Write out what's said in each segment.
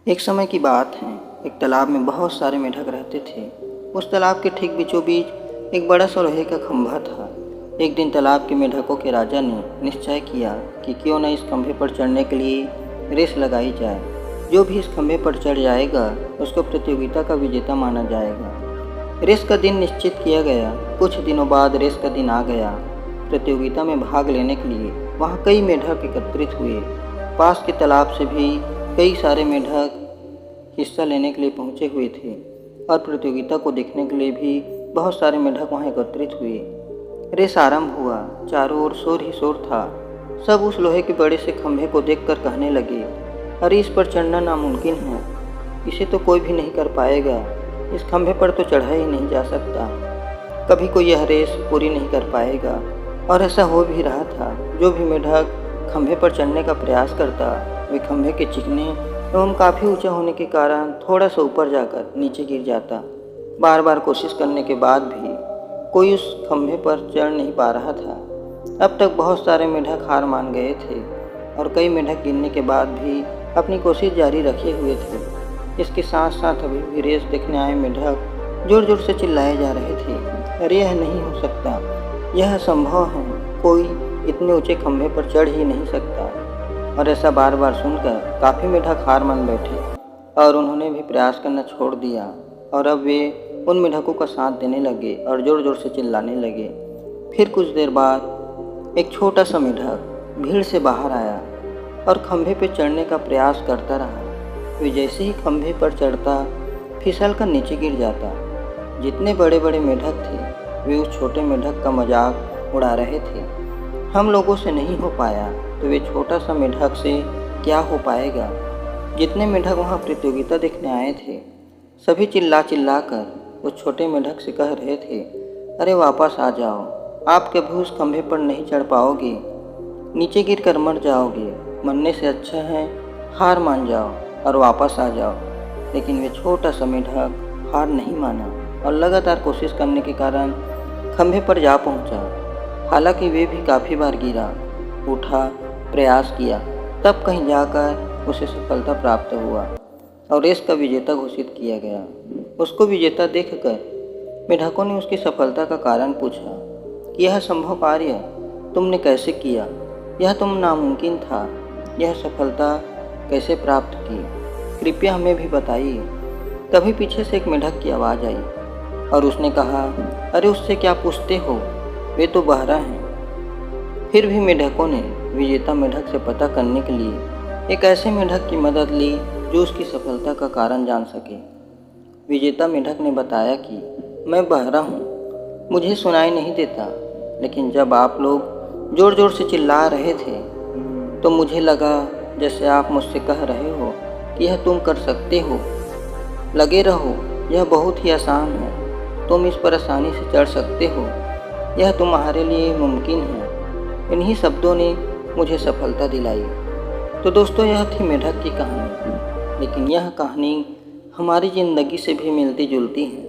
एक समय की बात है। एक तालाब में बहुत सारे मेढक रहते थे। उस तालाब के ठीक बीचों बीच एक बड़ा सा लोहे का खंभा था। एक दिन तालाब के मेढकों के राजा ने निश्चय किया कि क्यों न इस खंभे पर चढ़ने के लिए रेस लगाई जाए। जो भी इस खंभे पर चढ़ जाएगा उसको प्रतियोगिता का विजेता माना जाएगा। रेस का दिन निश्चित किया गया। कुछ दिनों बाद रेस का दिन आ गया। प्रतियोगिता में भाग लेने के लिए वहाँ कई मेढक एकत्रित हुए। पास के तालाब से भी कई सारे मेढक हिस्सा लेने के लिए पहुंचे हुए थे और प्रतियोगिता को देखने के लिए भी बहुत सारे मेढक वहां एकत्रित हुए। रेस आरंभ हुआ। चारों ओर शोर ही शोर था। सब उस लोहे के बड़े से खंभे को देखकर कहने लगे, अरे इस पर चढ़ना नामुमकिन है, इसे तो कोई भी नहीं कर पाएगा, इस खंभे पर तो चढ़ा ही नहीं जा सकता, कभी कोई यह रेस पूरी नहीं कर पाएगा। और ऐसा हो भी रहा था। जो भी मेढक खंभे पर चढ़ने का प्रयास करता वे खंभे के चिकने एवं काफ़ी ऊंचा होने के कारण थोड़ा सा ऊपर जाकर नीचे गिर जाता। बार बार कोशिश करने के बाद भी कोई उस खंभे पर चढ़ नहीं पा रहा था। अब तक बहुत सारे मेढक हार मान गए थे और कई मेढक गिरने के बाद भी अपनी कोशिश जारी रखे हुए थे। इसके साथ साथ अभी भी रेस देखने आए मेढक जोर जोर से चिल्लाए जा रहे थे, अरे यह नहीं हो सकता, यह असंभव है, कोई इतने ऊंचे खंभे पर चढ़ ही नहीं सकता। और ऐसा बार बार सुनकर काफ़ी मेढक हार मान बैठे और उन्होंने भी प्रयास करना छोड़ दिया। और अब वे उन मेढकों का साथ देने लगे और ज़ोर ज़ोर से चिल्लाने लगे। फिर कुछ देर बाद एक छोटा सा मेढक भीड़ से बाहर आया और खंभे पर चढ़ने का प्रयास करता रहा। वे जैसे ही खंभे पर चढ़ता फिसल कर नीचे गिर जाता। जितने बड़े बड़े मेढक थे वे उस छोटे मेढक का मजाक उड़ा रहे थे। हम लोगों से नहीं हो पाया तो वे छोटा सा मेढक से क्या हो पाएगा। जितने मेढक वहाँ प्रतियोगिता देखने आए थे सभी चिल्ला चिल्ला कर उस छोटे मेढक से कह रहे थे, अरे वापस आ जाओ, आप कभी उस खंभे पर नहीं चढ़ पाओगे, नीचे गिर कर मर जाओगे, मरने से अच्छा है हार मान जाओ और वापस आ जाओ। लेकिन वे छोटा सा मेढक हार नहीं माना और लगातार कोशिश करने के कारण खंभे पर जा पहुँचा। हालांकि वे भी काफ़ी बार गिरा, उठा, प्रयास किया, तब कहीं जाकर उसे सफलता प्राप्त हुआ और रेस का विजेता घोषित किया गया। उसको विजेता देखकर मेढकों ने उसकी सफलता का कारण पूछा कि यह संभव कार्य तुमने कैसे किया, यह तुम नामुमकिन था, यह सफलता कैसे प्राप्त की, कृपया हमें भी बताइए। तभी पीछे से एक मेढक की आवाज़ आई और उसने कहा, अरे उससे क्या पूछते हो, वे तो बहरा हैं। फिर भी मेढकों ने विजेता मेढक से पता करने के लिए एक ऐसे मेढक की मदद ली जो उसकी सफलता का कारण जान सके। विजेता मेढक ने बताया कि मैं बहरा हूँ, मुझे सुनाई नहीं देता, लेकिन जब आप लोग ज़ोर ज़ोर से चिल्ला रहे थे तो मुझे लगा जैसे आप मुझसे कह रहे हो कि यह तुम कर सकते हो, लगे रहो, यह बहुत ही आसान है, तुम इस पर आसानी से चढ़ सकते हो, यह तुम्हारे लिए मुमकिन है। इन्हीं शब्दों ने मुझे सफलता दिलाई। तो दोस्तों यह थी मेढक की कहानी। लेकिन यह कहानी हमारी ज़िंदगी से भी मिलती जुलती है,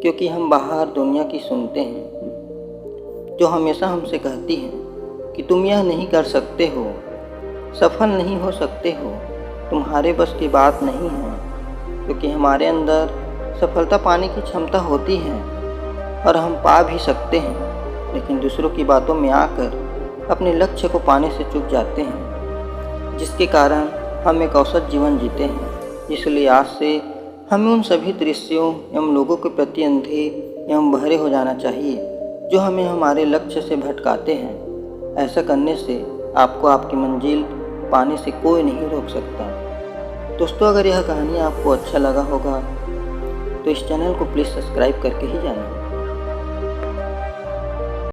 क्योंकि हम बाहर दुनिया की सुनते हैं जो हमेशा हमसे कहती है कि तुम यह नहीं कर सकते हो, सफल नहीं हो सकते हो, तुम्हारे बस की बात नहीं है। क्योंकि हमारे अंदर सफलता पाने की क्षमता होती है और हम पा भी सकते हैं, लेकिन दूसरों की बातों में आकर अपने लक्ष्य को पाने से चूक जाते हैं, जिसके कारण हम एक औसत जीवन जीते हैं। इसलिए आज से हमें उन सभी दृश्यों एवं लोगों के प्रति अंधे एवं बहरे हो जाना चाहिए जो हमें हमारे लक्ष्य से भटकाते हैं। ऐसा करने से आपको आपकी मंजिल पाने से कोई नहीं रोक सकता। दोस्तों अगर यह कहानी आपको अच्छा लगा होगा तो इस चैनल को प्लीज़ सब्सक्राइब करके ही जाना।